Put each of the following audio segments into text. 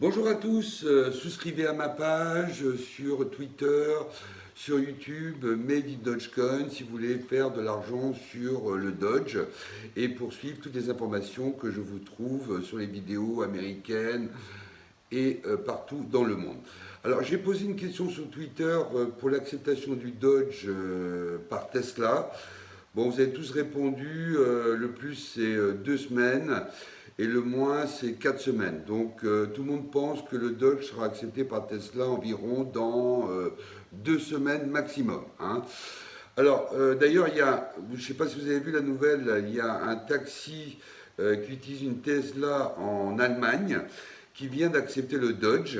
Bonjour à tous, souscrivez à ma page sur Twitter, sur YouTube, Made in Dogecoin, si vous voulez faire de l'argent sur le Doge et poursuivre toutes les informations que je vous trouve sur les vidéos américaines et partout dans le monde. Alors j'ai posé une question sur Twitter pour l'acceptation du Doge par Tesla. Bon, vous avez tous répondu, le plus c'est 2 semaines et le moins c'est 4 semaines. Donc tout le monde pense que le Doge sera accepté par Tesla environ dans 2 semaines maximum, hein. Alors d'ailleurs, je ne sais pas si vous avez vu la nouvelle, il y a un taxi qui utilise une Tesla en Allemagne qui vient d'accepter le Dodge.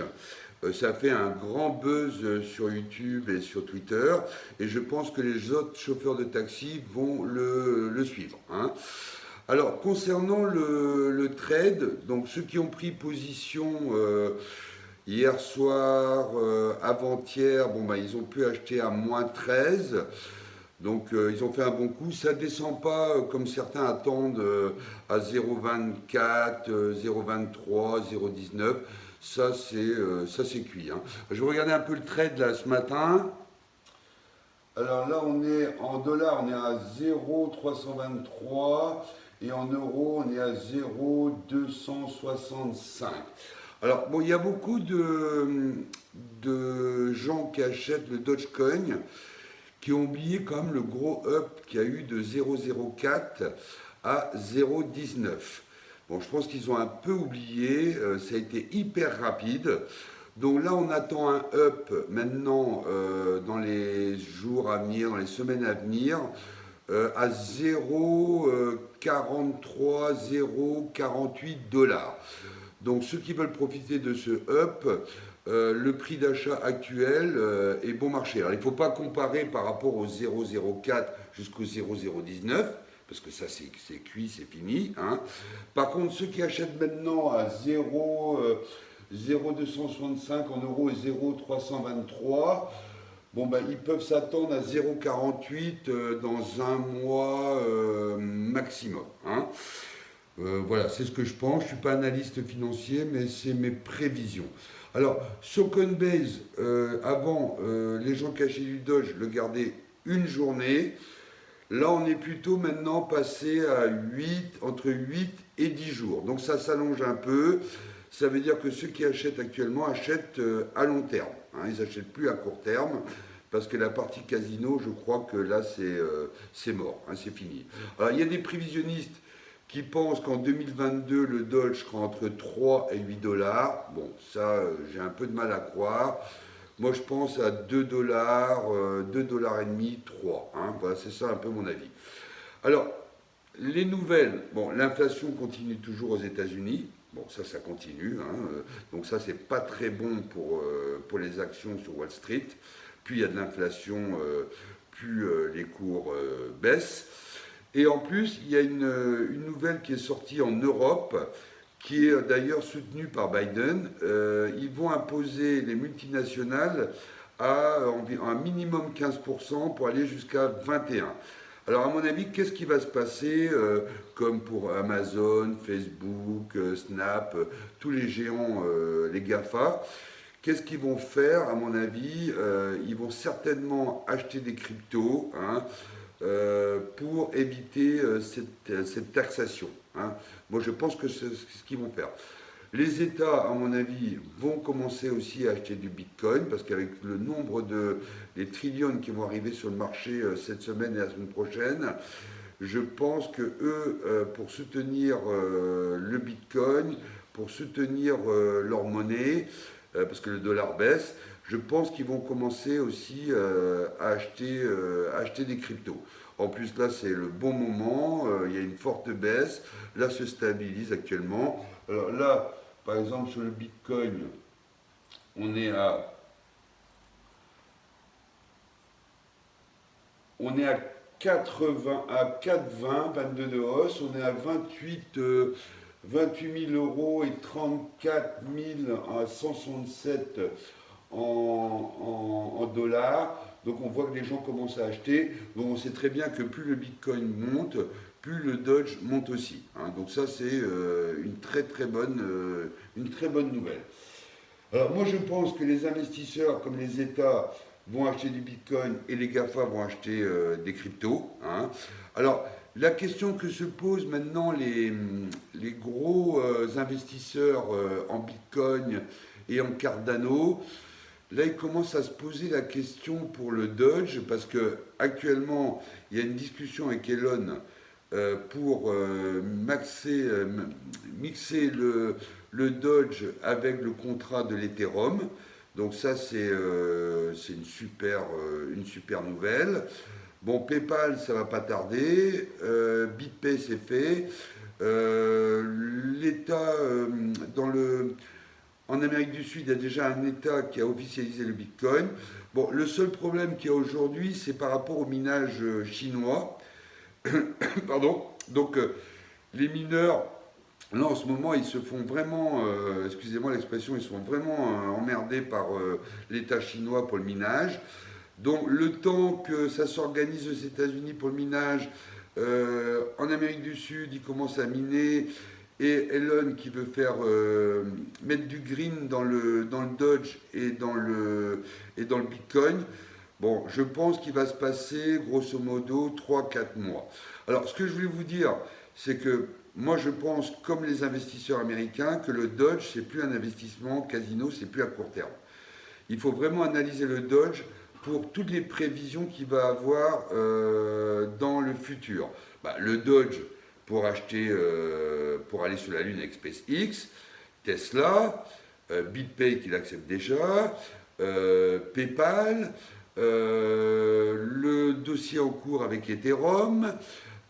Ça a fait un grand buzz sur YouTube et sur Twitter, et je pense que les autres chauffeurs de taxi vont le suivre, hein. Alors, concernant le trade, donc ceux qui ont pris position hier soir, avant-hier, bon, bah, ils ont pu acheter à -13. Donc ils ont fait un bon coup. Ça ne descend pas comme certains attendent à 0,24, 0,23, 0,19. Ça c'est cuit, hein. Je vais regarder un peu le trade là ce matin. Alors là on est en dollars, on est à 0,323 et en euros on est à 0,265. Alors bon, il y a beaucoup de gens qui achètent le Dogecoin qui ont oublié quand même le gros up qu'il y a eu de 0,04 à 0,19. Bon, je pense qu'ils ont un peu oublié, ça a été hyper rapide. Donc là, on attend un up maintenant dans les jours à venir, dans les semaines à venir, à 0,43, 0,48 dollars. Donc ceux qui veulent profiter de ce up, le prix d'achat actuel est bon marché. Alors il ne faut pas comparer par rapport au 0,04 jusqu'au 0,019, parce que ça c'est cuit, c'est fini, hein. Par contre, ceux qui achètent maintenant à 0,265 en euros et 0,323, bon ben, ils peuvent s'attendre à 0,48 dans un mois maximum, hein. Voilà, c'est ce que je pense. Je ne suis pas analyste financier, mais c'est mes prévisions. Alors, sur Coinbase, avant, les gens qui achetaient du Doge le gardaient une journée. Là, on est plutôt maintenant passé à 8, entre 8 et 10 jours. Donc ça s'allonge un peu. Ça veut dire que ceux qui achètent actuellement achètent à long terme, hein. Ils n'achètent plus à court terme. Parce que la partie casino, je crois que là, c'est mort, hein, c'est fini. Alors, il y a des prévisionnistes qui pensent qu'en 2022, le Doge sera entre 3 et 8 dollars. Bon, ça, j'ai un peu de mal à croire. Moi, je pense à 2 dollars, 2 dollars et demi, 3. Hein. Voilà, c'est ça un peu mon avis. Alors, les nouvelles, bon, l'inflation continue toujours aux États-Unis. Bon, ça continue, hein. Donc ça, c'est pas très bon pour les actions sur Wall Street. Plus il y a de l'inflation, plus les cours baissent. Et en plus, il y a une nouvelle qui est sortie en Europe, qui est d'ailleurs soutenue par Biden. Ils vont imposer les multinationales à un minimum 15% pour aller jusqu'à 21%. Alors à mon avis, qu'est-ce qui va se passer comme pour Amazon, Facebook, Snap, tous les géants, les GAFA? Qu'est-ce qu'ils vont faire à mon avis? Ils vont certainement acheter des cryptos, hein, pour éviter cette taxation, hein. Moi, je pense que c'est ce qu'ils vont faire. Les États, à mon avis, vont commencer aussi à acheter du Bitcoin, parce qu'avec le nombre les trillions qui vont arriver sur le marché cette semaine et la semaine prochaine, je pense que eux, pour soutenir le Bitcoin, pour soutenir leur monnaie, parce que le dollar baisse, je pense qu'ils vont commencer aussi à acheter des cryptos. En plus, là, c'est le bon moment, il y a une forte baisse, là, se stabilise actuellement. Alors là, par exemple, sur le Bitcoin, on est à, on est à 80, à 4,20, 22 de hausse, on est à 28 000 euros et 34 167 en dollars. Donc on voit que les gens commencent à acheter. Donc on sait très bien que plus le Bitcoin monte, plus le Dodge monte aussi. Hein. Donc ça, c'est une très bonne nouvelle. Alors moi, je pense que les investisseurs, comme les États, vont acheter du Bitcoin et les GAFA vont acheter des cryptos. Hein. Alors, la question que se posent maintenant les gros investisseurs en Bitcoin et en Cardano, là, ils commencent à se poser la question pour le Dodge, parce que actuellement, il y a une discussion avec Elon pour mixer le Dodge avec le contrat de l'Ethereum. Donc ça, c'est une super nouvelle. Bon, PayPal, ça va pas tarder. BitPay, c'est fait. L'État, en Amérique du Sud, il y a déjà un État qui a officialisé le Bitcoin. Bon, le seul problème qu'il y a aujourd'hui, c'est par rapport au minage chinois. Pardon. Donc, les mineurs, là, en ce moment, ils se font vraiment, excusez-moi l'expression, ils se font vraiment emmerdés par l'État chinois pour le minage. Donc, le temps que ça s'organise aux États-Unis pour le minage, en Amérique du Sud, ils commencent à miner. Et Elon qui veut faire mettre du green dans le Dodge et dans le Bitcoin, bon, je pense qu'il va se passer grosso modo 3-4 mois. Alors, ce que je voulais vous dire, c'est que moi, je pense, comme les investisseurs américains, que le Dodge, c'est plus un investissement casino, c'est plus à court terme. Il faut vraiment analyser le Dodge pour toutes les prévisions qu'il va avoir dans le futur. Bah, le Dodge, pour acheter, pour aller sur la Lune avec SpaceX, Tesla, BitPay qu'il accepte déjà, PayPal, le dossier en cours avec Ethereum,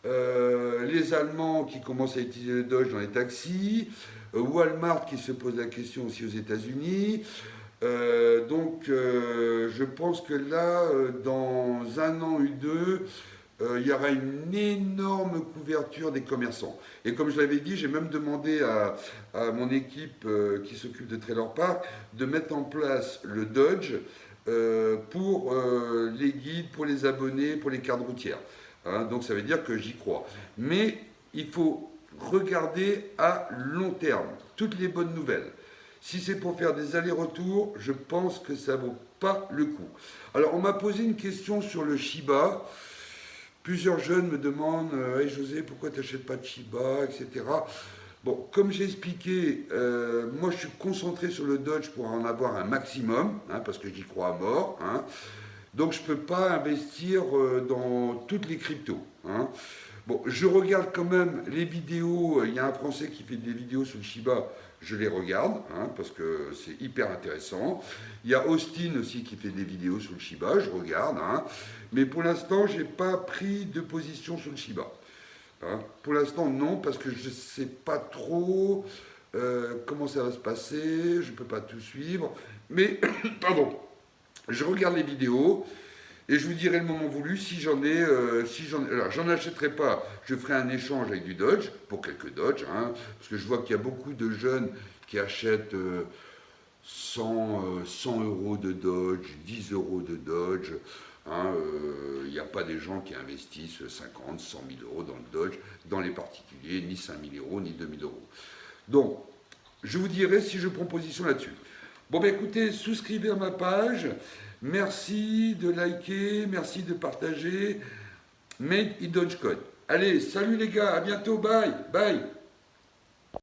les Allemands qui commencent à utiliser le Dodge dans les taxis, Walmart qui se pose la question aussi aux États-Unis. Donc je pense que là, dans un an ou deux, il y aura une énorme couverture des commerçants. Et comme je l'avais dit, j'ai même demandé à mon équipe qui s'occupe de Trailer Park de mettre en place le Dodge pour les guides, pour les abonnés, pour les cartes routières. Hein, donc ça veut dire que j'y crois. Mais il faut regarder à long terme toutes les bonnes nouvelles. Si c'est pour faire des allers-retours, je pense que ça ne vaut pas le coup. Alors on m'a posé une question sur le Shiba. Plusieurs jeunes me demandent hey José, pourquoi tu n'achètes pas de Shiba, etc. Bon, comme j'ai expliqué, moi je suis concentré sur le Dodge pour en avoir un maximum, hein, parce que j'y crois à mort. Hein. Donc je ne peux pas investir dans toutes les cryptos. Hein. Bon, je regarde quand même les vidéos. Il y a un Français qui fait des vidéos sur le Shiba. Je les regarde, hein, parce que c'est hyper intéressant. Il y a Austin aussi qui fait des vidéos sur le Shiba, je regarde. Hein. Mais pour l'instant, je n'ai pas pris de position sur le Shiba. Hein. Pour l'instant, non, parce que je ne sais pas trop comment ça va se passer, je ne peux pas tout suivre. Mais, pardon, je regarde les vidéos. Et je vous dirai le moment voulu si j'en ai. Alors, j'en achèterai pas. Je ferai un échange avec du Dodge, pour quelques Dodge, hein, parce que je vois qu'il y a beaucoup de jeunes qui achètent 100 euros de Dodge, 10 euros de Dodge. Hein, il n'y a pas des gens qui investissent 50, 100 000 euros dans le Dodge, dans les particuliers, ni 5 000 euros, ni 2 000 euros. Donc, je vous dirai si je prends position là-dessus. Bon, ben écoutez, souscrivez à ma page. Merci de liker, merci de partager. Made in Dogecoin. Allez, salut les gars, à bientôt, bye, bye.